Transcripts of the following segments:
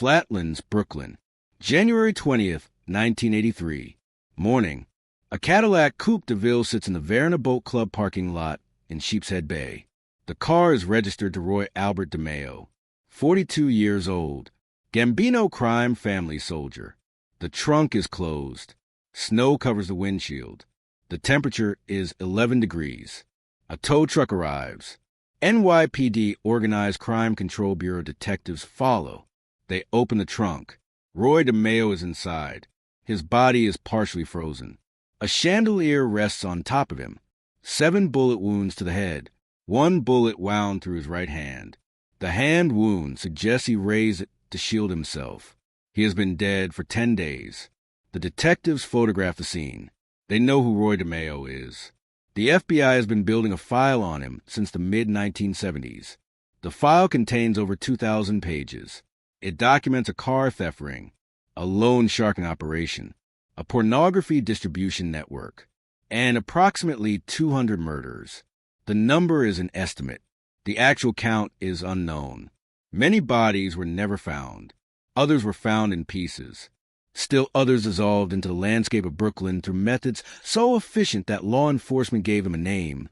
Flatlands, Brooklyn. January 20th, 1983. Morning. A Cadillac Coupe de Ville sits in the Verna Boat Club parking lot in Sheepshead Bay. The car is registered to Roy Albert DeMeo, 42 years old, Gambino crime family soldier. The trunk is closed. Snow covers the windshield. The temperature is 11 degrees. A tow truck arrives. NYPD Organized Crime Control Bureau detectives follow. They open the trunk. Roy DeMeo is inside. His body is partially frozen. A chandelier rests on top of him. 7 bullet wounds to the head. 1 bullet wound through his right hand. The hand wound suggests he raised it to shield himself. He has been dead for 10 days. The detectives photograph the scene. They know who Roy DeMeo is. The FBI has been building a file on him since the mid-1970s. The file contains over 2,000 pages. It documents a car theft ring, a loan sharking operation, a pornography distribution network, and approximately 200 murders. The number is an estimate. The actual count is unknown. Many bodies were never found. Others were found in pieces. Still others dissolved into the landscape of Brooklyn through methods so efficient that law enforcement gave them a name: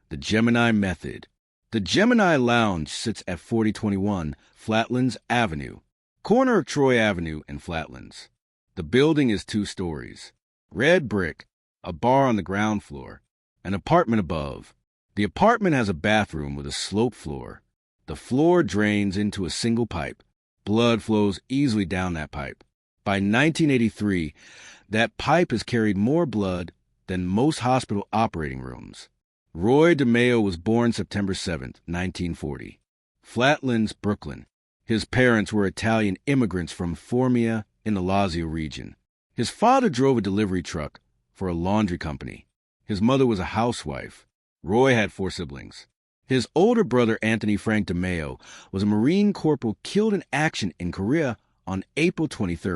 the Gemini Method. The Gemini Lounge sits at 4021 Flatlands Avenue, corner of Troy Avenue and Flatlands. The building is 2 stories. Red brick, a bar on the ground floor, an apartment above. The apartment has a bathroom with a sloped floor. The floor drains into a single pipe. Blood flows easily down that pipe. By 1983, that pipe has carried more blood than most hospital operating rooms. Roy DeMeo was born September 7, 1940. Flatlands, Brooklyn. His parents were Italian immigrants from Formia in the Lazio region. His father drove a delivery truck for a laundry company. His mother was a housewife. Roy had 4 siblings. His older brother, Anthony Frank DeMeo, was a Marine corporal killed in action in Korea on April 23,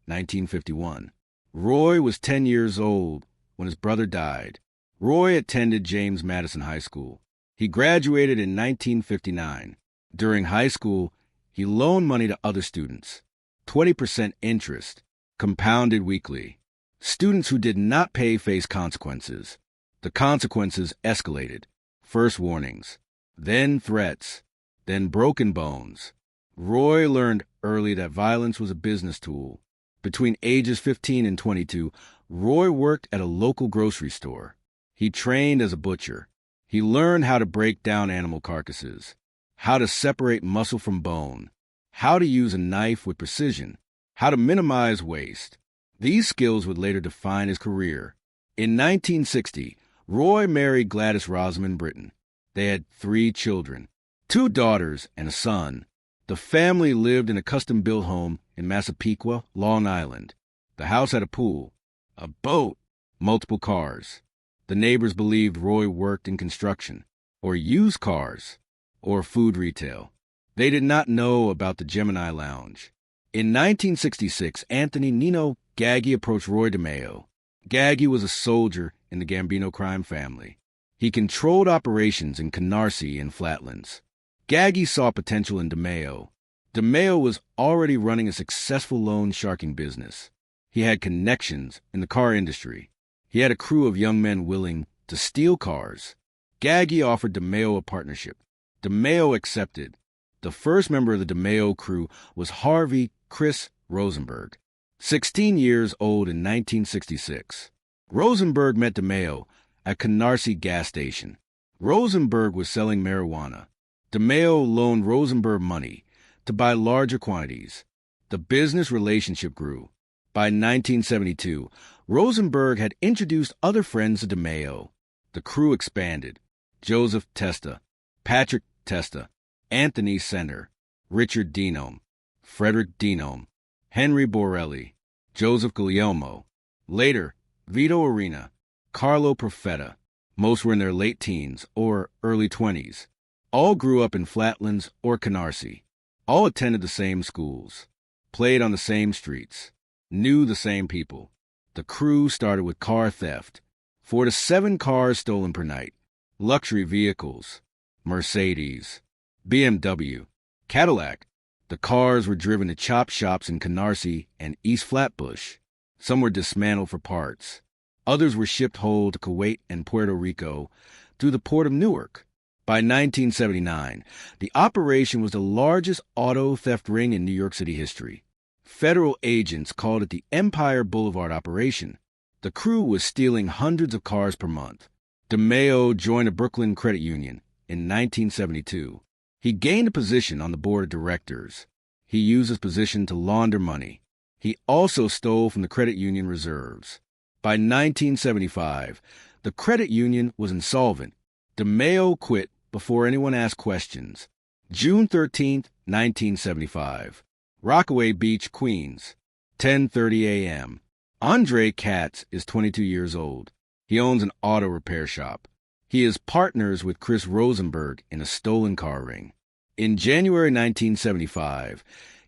1951. Roy was 10 years old when his brother died. Roy attended James Madison High School. He graduated in 1959. During high school, he loaned money to other students. 20% interest, compounded weekly. Students who did not pay faced consequences. The consequences escalated. First warnings, then threats, then broken bones. Roy learned early that violence was a business tool. Between ages 15 and 22, Roy worked at a local grocery store. He trained as a butcher. He learned how to break down animal carcasses, how to separate muscle from bone, how to use a knife with precision, how to minimize waste. These skills would later define his career. In 1960, Roy married Gladys Rosamond Britton. They had 3 children, 2 daughters and a son. The family lived in a custom-built home in Massapequa, Long Island. The house had a pool, a boat, multiple cars. The neighbors believed Roy worked in construction, or used cars, or food retail. They did not know about the Gemini Lounge. In 1966, Anthony Nino Gaggi approached Roy DeMeo. Gaggi was a soldier in the Gambino crime family. He controlled operations in Canarsie and Flatlands. Gaggi saw potential in DeMeo. DeMeo was already running a successful loan sharking business. He had connections in the car industry. He had a crew of young men willing to steal cars. Gaggi offered DeMeo a partnership. DeMeo accepted. The first member of the DeMeo Crew was Harvey Chris Rosenberg, 16 years old in 1966. Rosenberg met DeMeo at Canarsie gas station. Rosenberg was selling marijuana. DeMeo loaned Rosenberg money to buy larger quantities. The business relationship grew. By 1972, Rosenberg had introduced other friends to DeMeo. The crew expanded. Joseph Testa, Patrick Testa, Anthony Center, Richard Denome, Frederick Denome, Henry Borelli, Joseph Guglielmo. Later, Vito Arena, Carlo Profeta. Most were in their late teens or early 20s. All grew up in Flatlands or Canarsie. All attended the same schools, played on the same streets, knew the same people. The crew started with car theft, 4 to 7 cars stolen per night, luxury vehicles, Mercedes, BMW, Cadillac, The cars were driven to chop shops in Canarsie and East Flatbush. Some were dismantled for parts. Others were shipped whole to Kuwait and Puerto Rico through the port of Newark. By 1979, the operation was the largest auto theft ring in New York City history. Federal agents called it the Empire Boulevard operation. The crew was stealing hundreds of cars per month. DeMeo joined a Brooklyn credit union in 1972. He gained a position on the board of directors. He used his position to launder money. He also stole from the credit union reserves. By 1975, the credit union was insolvent. DeMeo quit before anyone asked questions. June 13, 1975. Rockaway Beach, Queens. 10:30 a.m. Andre Katz is 22 years old. He owns an auto repair shop. He is partners with Chris Rosenberg in a stolen car ring. In January 1975,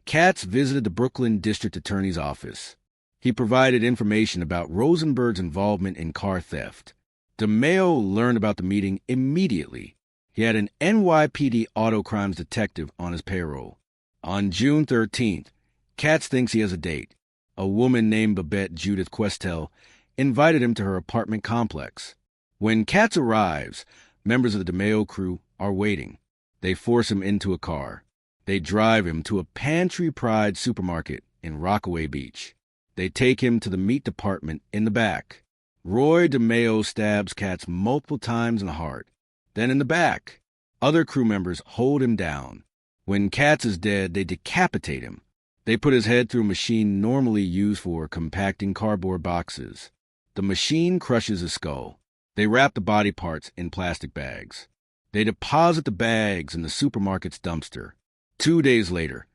Katz visited the Brooklyn District Attorney's office. He provided information about Rosenberg's involvement in car theft. DeMeo learned about the meeting immediately. He had an NYPD auto crimes detective on his payroll. On June 13th, Katz thinks he has a date. A woman named Babette Judith Questel invited him to her apartment complex. When Katz arrives, members of the DeMeo crew are waiting. They force him into a car. They drive him to a Pantry Pride supermarket in Rockaway Beach. They take him to the meat department in the back. Roy DeMeo stabs Katz multiple times in the heart, then in the back. Other crew members hold him down. When Katz is dead, they decapitate him. They put his head through a machine normally used for compacting cardboard boxes. The machine crushes his skull. They wrap the body parts in plastic bags. They deposit the bags in the supermarket's dumpster. 2 days later,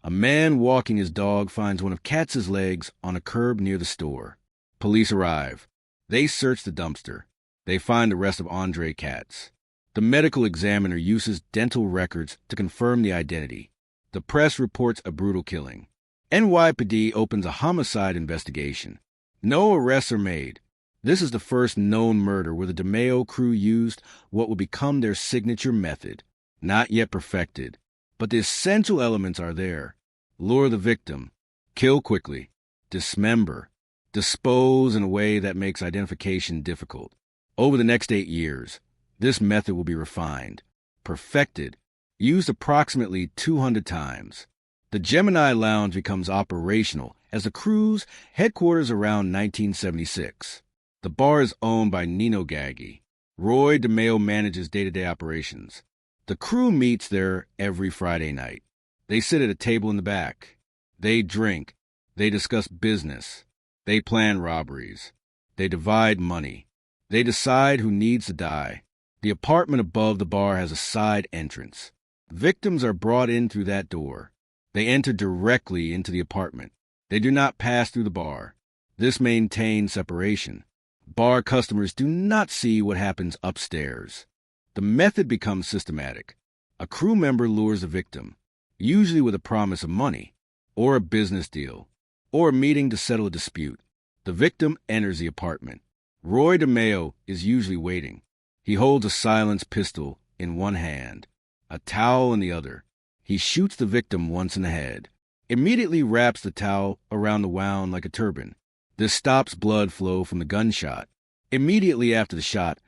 a man walking his dog finds one of Katz's legs on a curb near the store. Police arrive. They search the dumpster. They find the rest of Andre Katz. The medical examiner uses dental records to confirm the identity. The press reports a brutal killing. NYPD opens a homicide investigation. No arrests are made. This is the first known murder where the DeMeo crew used what would become their signature method. Not yet perfected, but the essential elements are there. Lure the victim, kill quickly, dismember, dispose in a way that makes identification difficult. Over the next 8 years, this method will be refined, perfected, used approximately 200 times. The Gemini Lounge becomes operational as the crew's headquarters around 1976. The bar is owned by Nino Gaggi. Roy DeMeo manages day-to-day operations. The crew meets there every Friday night. They sit at a table in the back. They drink. They discuss business. They plan robberies. They divide money. They decide who needs to die. The apartment above the bar has a side entrance. Victims are brought in through that door. They enter directly into the apartment. They do not pass through the bar. This maintains separation. Bar customers do not see what happens upstairs. The method becomes systematic. A crew member lures a victim, usually with a promise of money, or a business deal, or a meeting to settle a dispute. The victim enters the apartment. Roy DeMeo is usually waiting. He holds a silenced pistol in one hand, a towel in the other. He shoots the victim once in the head, immediately wraps the towel around the wound like a turban. This stops blood flow from the gunshot. Immediately after the shot,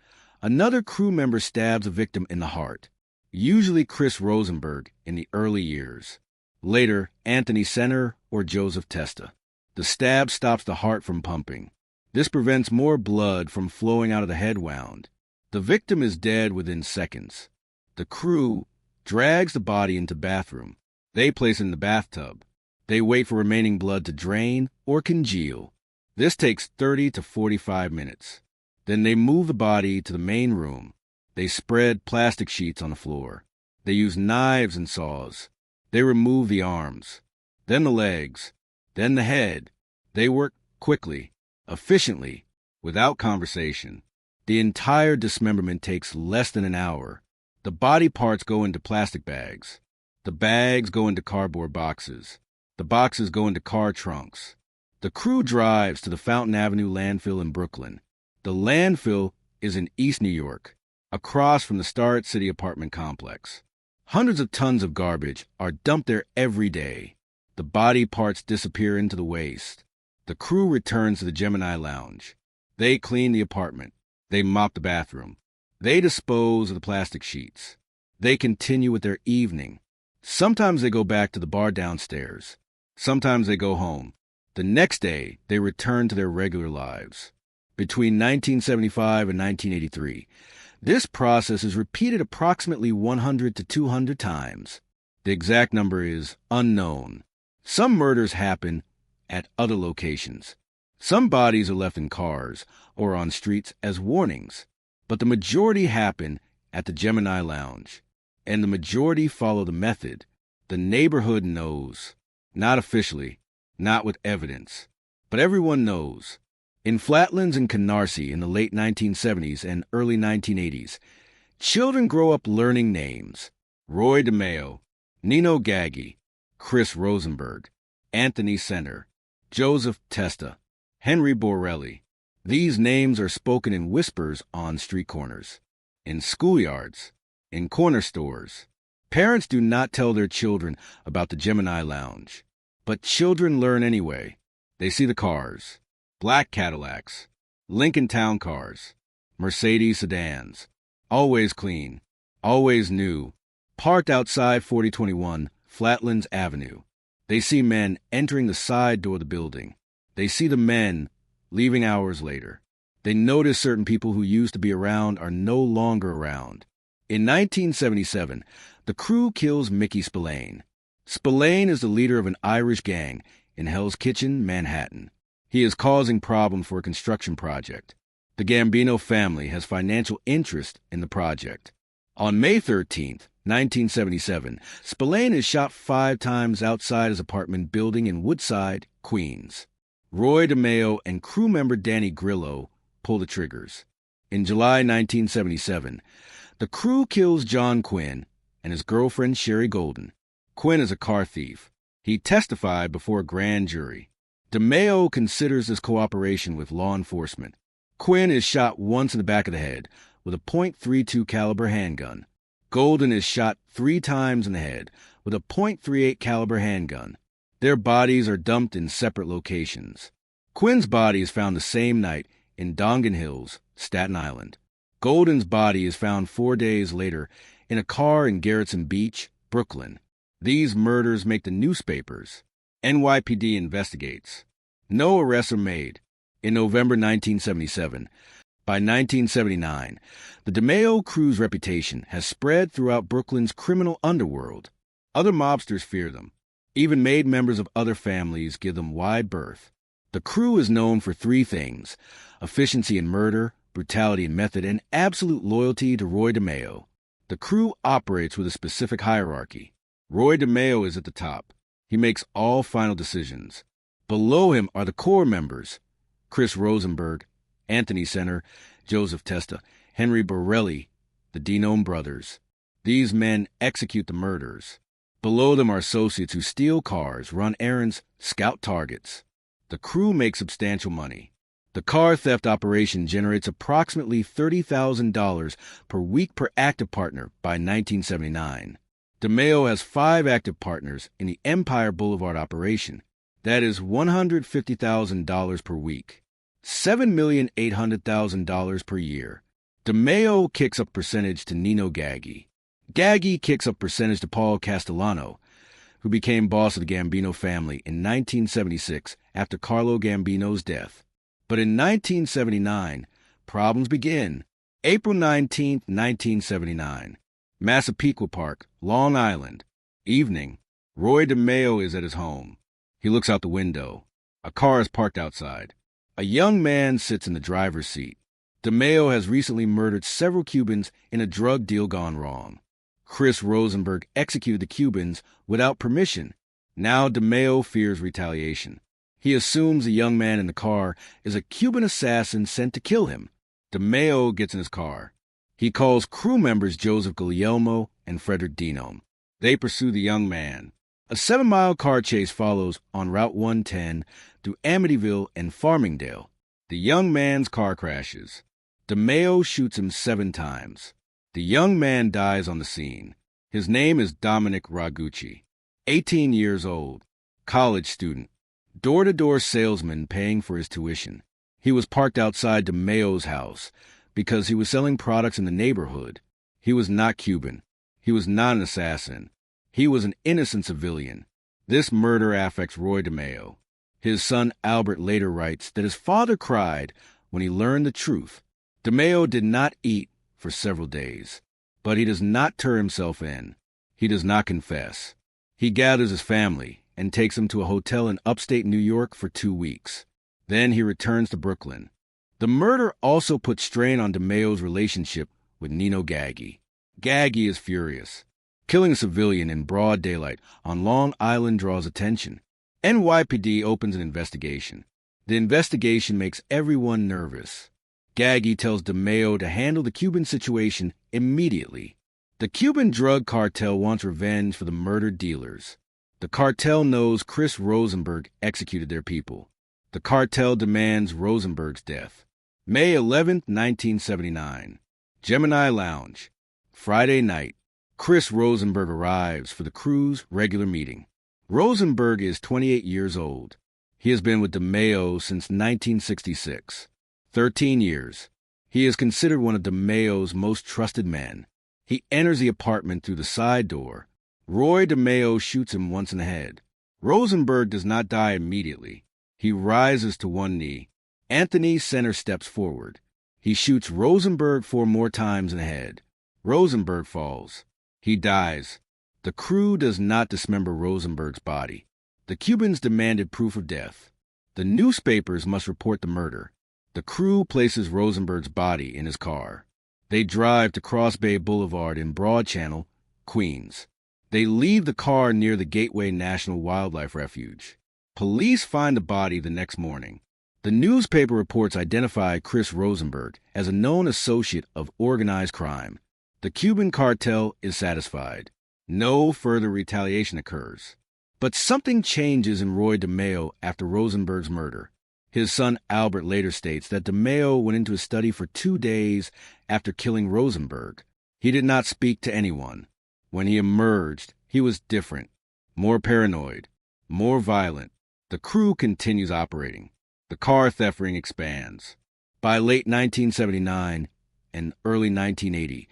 another crew member stabs a victim in the heart, usually Chris Rosenberg in the early years. Later, Anthony Center or Joseph Testa. The stab stops the heart from pumping. This prevents more blood from flowing out of the head wound. The victim is dead within seconds. The crew drags the body into the bathroom. They place it in the bathtub. They wait for remaining blood to drain or congeal. This takes 30 to 45 minutes. Then they move the body to the main room. They spread plastic sheets on the floor. They use knives and saws. They remove the arms, then the legs, then the head. They work quickly, efficiently, without conversation. The entire dismemberment takes less than an hour. The body parts go into plastic bags. The bags go into cardboard boxes. The boxes go into car trunks. The crew drives to the Fountain Avenue landfill in Brooklyn. The landfill is in East New York, across from the Starrett City apartment complex. Hundreds of tons of garbage are dumped there every day. The body parts disappear into the waste. The crew returns to the Gemini Lounge. They clean the apartment. They mop the bathroom. They dispose of the plastic sheets. They continue with their evening. Sometimes they go back to the bar downstairs. Sometimes they go home. The next day, they return to their regular lives. Between 1975 and 1983, this process is repeated approximately 100 to 200 times. The exact number is unknown. Some murders happen at other locations. Some bodies are left in cars or on streets as warnings, but the majority happen at the Gemini Lounge, and the majority follow the method. The neighborhood knows, not officially, not with evidence, but everyone knows. In Flatlands and Canarsie in the late 1970s and early 1980s, children grow up learning names: Roy DeMeo, Nino Gaggi, Chris Rosenberg, Anthony Center, Joseph Testa, Henry Borelli. These names are spoken in whispers on street corners, in schoolyards, in corner stores. Parents do not tell their children about the Gemini Lounge, but children learn anyway. They see the cars: black Cadillacs, Lincoln Town Cars, Mercedes sedans, always clean, always new, parked outside 4021 Flatlands Avenue. They see men entering the side door of the building. They see the men leaving hours later. They notice certain people who used to be around are no longer around. In 1977, the crew kills Mickey Spillane. Spillane is the leader of an Irish gang in Hell's Kitchen, Manhattan. He is causing problems for a construction project. The Gambino family has financial interest in the project. On May 13, 1977, Spillane is shot 5 times outside his apartment building in Woodside, Queens. Roy DeMeo and crew member Danny Grillo pull the triggers. In July 1977, the crew kills John Quinn and his girlfriend Sherry Golden. Quinn is a car thief. He testified before a grand jury. DeMeo considers this cooperation with law enforcement. Quinn is shot once in the back of the head with a .32 caliber handgun. Golden is shot 3 times in the head with a .38 caliber handgun. Their bodies are dumped in separate locations. Quinn's body is found the same night in Dongan Hills, Staten Island. Golden's body is found 4 days later in a car in Gerritsen Beach, Brooklyn. These murders make the newspapers. NYPD investigates. No arrests are made. In November 1977, by 1979, the DeMeo Crew's reputation has spread throughout Brooklyn's criminal underworld. Other mobsters fear them. Even made members of other families give them wide berth. The crew is known for 3 things: efficiency in murder, brutality in method, and absolute loyalty to Roy DeMeo. The crew operates with a specific hierarchy. Roy DeMeo is at the top. He makes all final decisions. Below him are the core members: Chris Rosenberg, Anthony Center, Joseph Testa, Henry Borelli, the DeMeo brothers. These men execute the murders. Below them are associates who steal cars, run errands, scout targets. The crew makes substantial money. The car theft operation generates approximately $30,000 per week per active partner by 1979. DeMeo has 5 active partners in the Empire Boulevard operation. That is $150,000 per week, $7,800,000 per year. DeMeo kicks up percentage to Nino Gaggi. Gaggi kicks up percentage to Paul Castellano, who became boss of the Gambino family in 1976 after Carlo Gambino's death. But in 1979, problems begin. April 19, 1979. Massapequa Park, Long Island. Evening. Roy DeMeo is at his home. He looks out the window. A car is parked outside. A young man sits in the driver's seat. DeMeo has recently murdered several Cubans in a drug deal gone wrong. Chris Rosenberg executed the Cubans without permission. Now DeMeo fears retaliation. He assumes the young man in the car is a Cuban assassin sent to kill him. DeMeo gets in his car. He calls crew members Joseph Guglielmo and Frederick Denom. They pursue the young man. A 7-mile car chase follows on Route 110 through Amityville and Farmingdale. The young man's car crashes. DeMeo shoots him 7 times. The young man dies on the scene. His name is Dominic Ragucci, 18 years old, college student, door-to-door salesman paying for his tuition. He was parked outside DeMeo's house because he was selling products in the neighborhood. He was not Cuban. He was not an assassin. He was an innocent civilian. This murder affects Roy DeMeo. His son Albert later writes that his father cried when he learned the truth. DeMeo did not eat for several days, but he does not turn himself in. He does not confess. He gathers his family and takes them to a hotel in upstate New York for 2 weeks. Then he returns to Brooklyn. The murder also put strain on DeMeo's relationship with Nino Gaggi. Gaggi is furious. Killing a civilian in broad daylight on Long Island draws attention. NYPD opens an investigation. The investigation makes everyone nervous. Gaggi tells DeMeo to handle the Cuban situation immediately. The Cuban drug cartel wants revenge for the murdered dealers. The cartel knows Chris Rosenberg executed their people. The cartel demands Rosenberg's death. May 11, 1979. Gemini Lounge. Friday night. Chris Rosenberg arrives for the crew's regular meeting. Rosenberg is 28 years old. He has been with DeMeo since 1966. 13 years. He is considered one of DeMeo's most trusted men. He enters the apartment through the side door. Roy DeMeo shoots him once in the head. Rosenberg does not die immediately. He rises to one knee. Anthony center steps forward. He shoots Rosenberg 4 more times in the head. Rosenberg falls. He dies. The crew does not dismember Rosenberg's body. The Cubans demanded proof of death. The newspapers must report the murder. The crew places Rosenberg's body in his car. They drive to Cross Bay Boulevard in Broad Channel, Queens. They leave the car near the Gateway National Wildlife Refuge. Police find the body the next morning. The newspaper reports identify Chris Rosenberg as a known associate of organized crime. The Cuban cartel is satisfied. No further retaliation occurs. But something changes in Roy DeMeo after Rosenberg's murder. His son Albert later states that DeMeo went into his study for 2 days after killing Rosenberg. He did not speak to anyone. When he emerged, he was different, more paranoid, more violent. The crew continues operating. The car theft ring expands. By late 1979 and early 1980,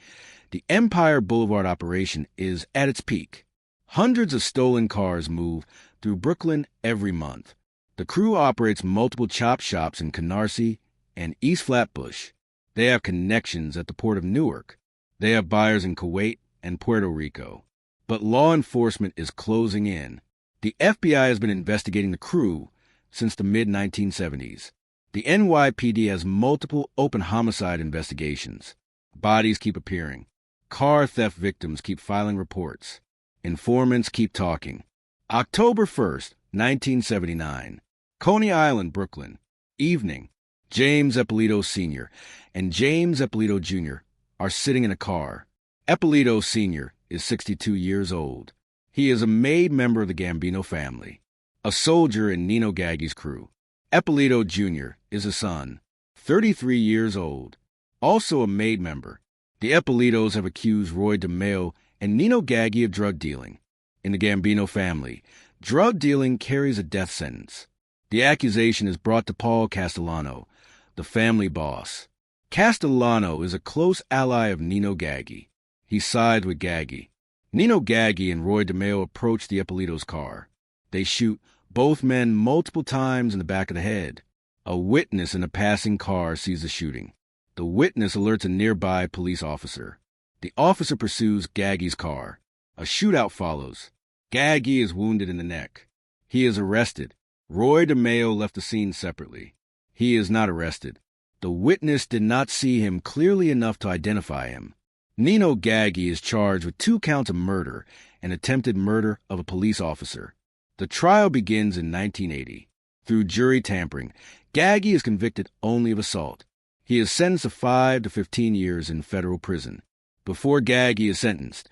the Empire Boulevard operation is at its peak. Hundreds of stolen cars move through Brooklyn every month. The crew operates multiple chop shops in Canarsie and East Flatbush. They have connections at the port of Newark. They have buyers in Kuwait and Puerto Rico. But law enforcement is closing in. The FBI has been investigating the crew since the mid-1970s. The NYPD has multiple open homicide investigations. Bodies keep appearing. Car theft victims keep filing reports. Informants keep talking. October 1st, 1979. Coney Island, Brooklyn. Evening. James Eppolito Sr. and James Eppolito Jr. are sitting in a car. Eppolito Sr. is 62 years old. He is a made member of the Gambino family, a soldier in Nino Gaggi's crew. Eppolito Jr. is a son, 33 years old, also a made member. The Eppolitos have accused Roy DeMeo and Nino Gaggi of drug dealing. In the Gambino family, drug dealing carries a death sentence. The accusation is brought to Paul Castellano, the family boss. Castellano is a close ally of Nino Gaggi. He sides with Gaggi. Nino Gaggi and Roy DeMeo approach the Eppolito's car. They shoot both men multiple times in the back of the head. A witness in a passing car sees the shooting. The witness alerts a nearby police officer. The officer pursues Gaggi's car. A shootout follows. Gaggi is wounded in the neck. He is arrested. Roy DeMeo left the scene separately. He is not arrested. The witness did not see him clearly enough to identify him. Nino Gaggi is charged with 2 counts of murder and attempted murder of a police officer. The trial begins in 1980. Through jury tampering, Gaggi is convicted only of assault. He is sentenced to 5 to 15 years in federal prison. Before Gaggi is sentenced,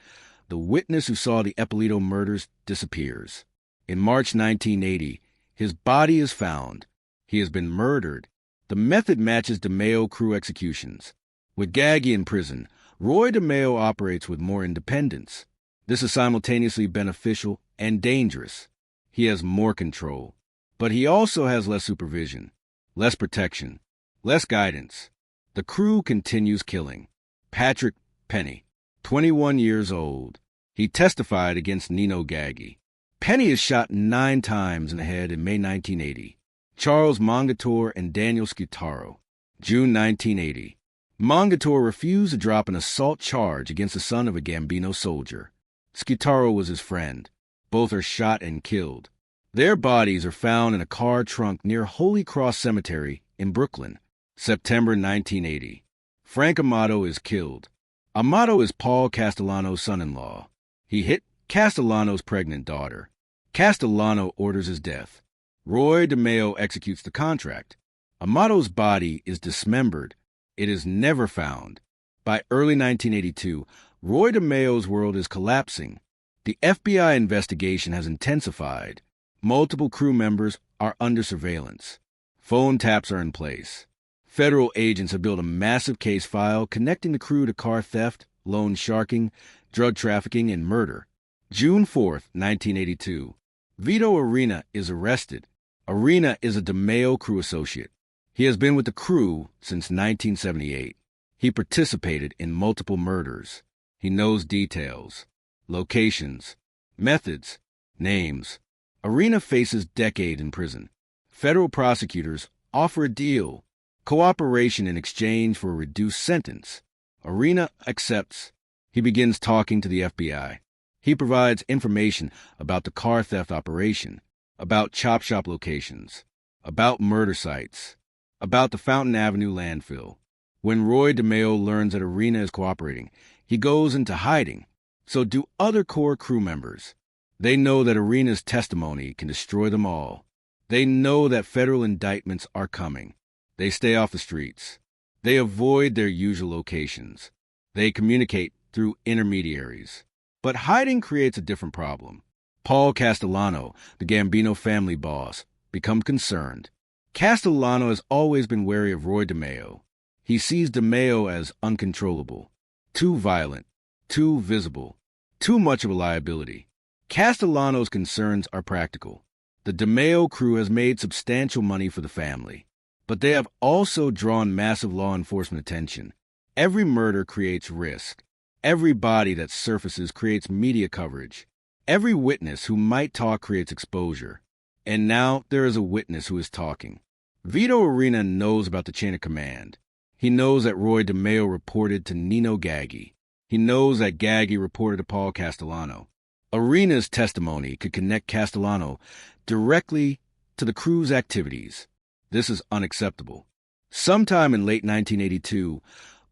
the witness who saw the Eppolito murders disappears. In March 1980, his body is found. He has been murdered. The method matches DeMeo Crew executions. With Gaggi in prison, Roy DeMeo operates with more independence. This is simultaneously beneficial and dangerous. He has more control, but he also has less supervision, less protection, less guidance. The crew continues killing. Patrick Penny, 21 years old. He testified against Nino Gaggi. Penny is shot 9 times in the head in May 1980. Charles Mongator and Daniel Scutaro, June 1980. Mongator refused to drop an assault charge against the son of a Gambino soldier. Scutaro was his friend. Both are shot and killed. Their bodies are found in a car trunk near Holy Cross Cemetery in Brooklyn, September 1980. Frank Amato is killed. Amato is Paul Castellano's son-in-law. He hit Castellano's pregnant daughter. Castellano orders his death. Roy DeMeo executes the contract. Amato's body is dismembered. It is never found. By early 1982, Roy DeMeo's world is collapsing. The FBI investigation has intensified. Multiple crew members are under surveillance. Phone taps are in place. Federal agents have built a massive case file connecting the crew to car theft, loan sharking, drug trafficking, and murder. June 4, 1982. Vito Arena is arrested. Arena is a DeMeo Crew associate. He has been with the crew since 1978. He participated in multiple murders. He knows details, locations, methods, names. Arena faces decade in prison. Federal prosecutors offer a deal, cooperation in exchange for a reduced sentence. Arena accepts. He begins talking to the FBI. He provides information about the car theft operation, about chop shop locations, about murder sites, about the Fountain Avenue landfill. When Roy DeMeo learns that Arena is cooperating, he goes into hiding. So do other core crew members. They know that Arena's testimony can destroy them all. They know that federal indictments are coming. They stay off the streets. They avoid their usual locations. They communicate through intermediaries. But hiding creates a different problem. Paul Castellano, the Gambino family boss, becomes concerned. Castellano has always been wary of Roy DeMeo. He sees DeMeo as uncontrollable, too violent, too visible, too much of a liability. Castellano's concerns are practical. The DeMeo Crew has made substantial money for the family, but they have also drawn massive law enforcement attention. Every murder creates risk. Every body that surfaces creates media coverage. Every witness who might talk creates exposure. And now there is a witness who is talking. Vito Arena knows about the chain of command. He knows that Roy DeMeo reported to Nino Gaggi. He knows that Gaggi reported to Paul Castellano. Arena's testimony could connect Castellano directly to the crew's activities. This is unacceptable. Sometime in late 1982,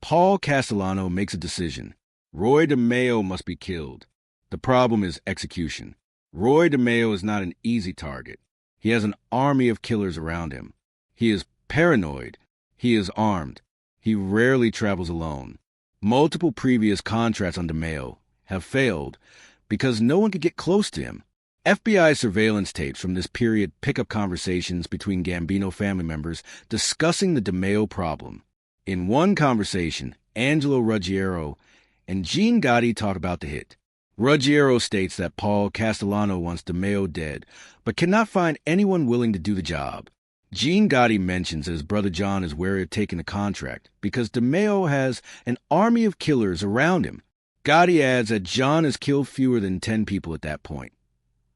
Paul Castellano makes a decision. Roy DeMeo must be killed. The problem is execution. Roy DeMeo is not an easy target. He has an army of killers around him. He is paranoid. He is armed. He rarely travels alone. Multiple previous contracts on DeMeo have failed because no one could get close to him. FBI surveillance tapes from this period pick up conversations between Gambino family members discussing the DeMeo problem. In one conversation, Angelo Ruggiero and Gene Gotti talk about the hit. Ruggiero states that Paul Castellano wants DeMeo dead, but cannot find anyone willing to do the job. Gene Gotti mentions that his brother John is wary of taking the contract because DeMeo has an army of killers around him. Gotti adds that John has killed fewer than 10 people at that point,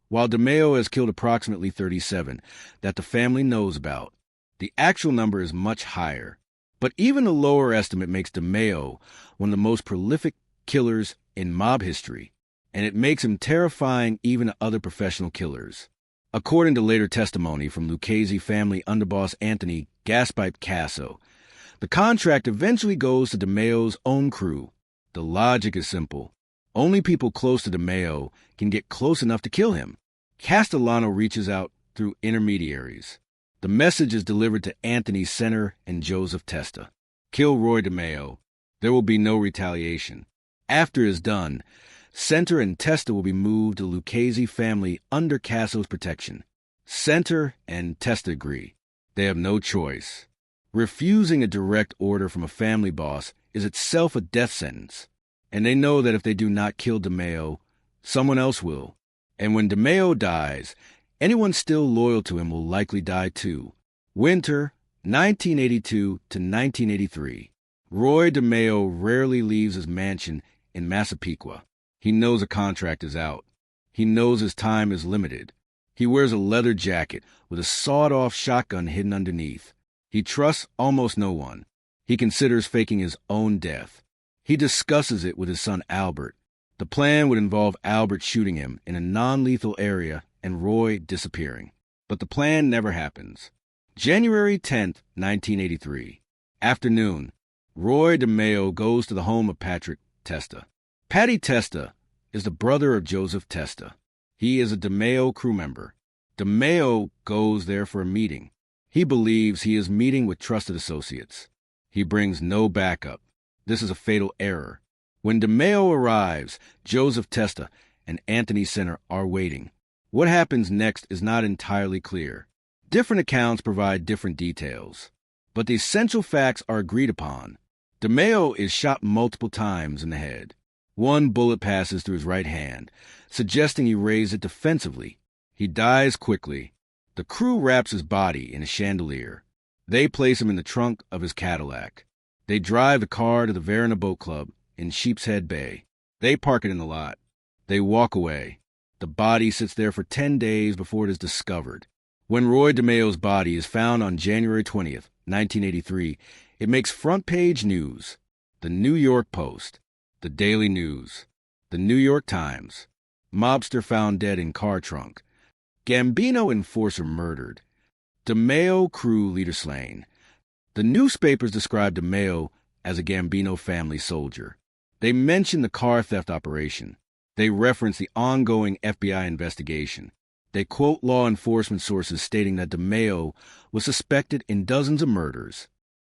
while DeMeo has killed approximately 37 that the family knows about. The actual number is much higher, but even a lower estimate makes DeMeo one of the most prolific killers in mob history, and it makes him terrifying even to other professional killers. According to later testimony from Lucchese family underboss Anthony Gaspipe Casso, the contract eventually goes to DeMeo's own crew. The logic is simple. Only people close to DeMeo can get close enough to kill him. Castellano reaches out through intermediaries. The message is delivered to Anthony Center and Joseph Testa. Kill Roy DeMeo. There will be no retaliation. After it is done, Center and Testa will be moved to Lucchese family under Casso's protection. Center and Testa agree. They have no choice. Refusing a direct order from a family boss is itself a death sentence, and they know that if they do not kill DeMeo, Someone else will. And when DeMeo dies, anyone still loyal to him will likely die too. Winter, 1982 to 1983. Roy DeMeo rarely leaves his mansion in Massapequa. He knows a contract is out. He knows his time is limited. He wears a leather jacket with a sawed-off shotgun hidden underneath. He trusts almost no one. He considers faking his own death. He discusses it with his son Albert. The plan would involve Albert shooting him in a non-lethal area and Roy disappearing. But the plan never happens. January 10th, 1983. Afternoon. Roy DeMeo goes to the home of Patrick Testa. Patty Testa is the brother of Joseph Testa. He is a DeMeo Crew member. DeMeo goes there for a meeting. He believes he is meeting with trusted associates. He brings no backup. This is a fatal error. When DeMeo arrives, Joseph Testa and Anthony Center are waiting. What happens next is not entirely clear. Different accounts provide different details, but the essential facts are agreed upon. DeMeo is shot multiple times in the head. One bullet passes through his right hand, suggesting he raised it defensively. He dies quickly. The crew wraps his body in a chandelier. They place him in the trunk of his Cadillac. They drive the car to the Verona Boat Club in Sheepshead Bay. They park it in the lot. They walk away. The body sits there for 10 days before it is discovered. When Roy DeMeo's body is found on January 20th, 1983, it makes front-page news. The New York Post, the Daily News, the New York Times. Mobster found dead in car trunk. Gambino enforcer murdered. DeMeo Crew leader slain. The newspapers described DeMeo as a Gambino family soldier. They mention the car theft operation. They reference the ongoing FBI investigation. They quote law enforcement sources stating that DeMeo was suspected in dozens of murders.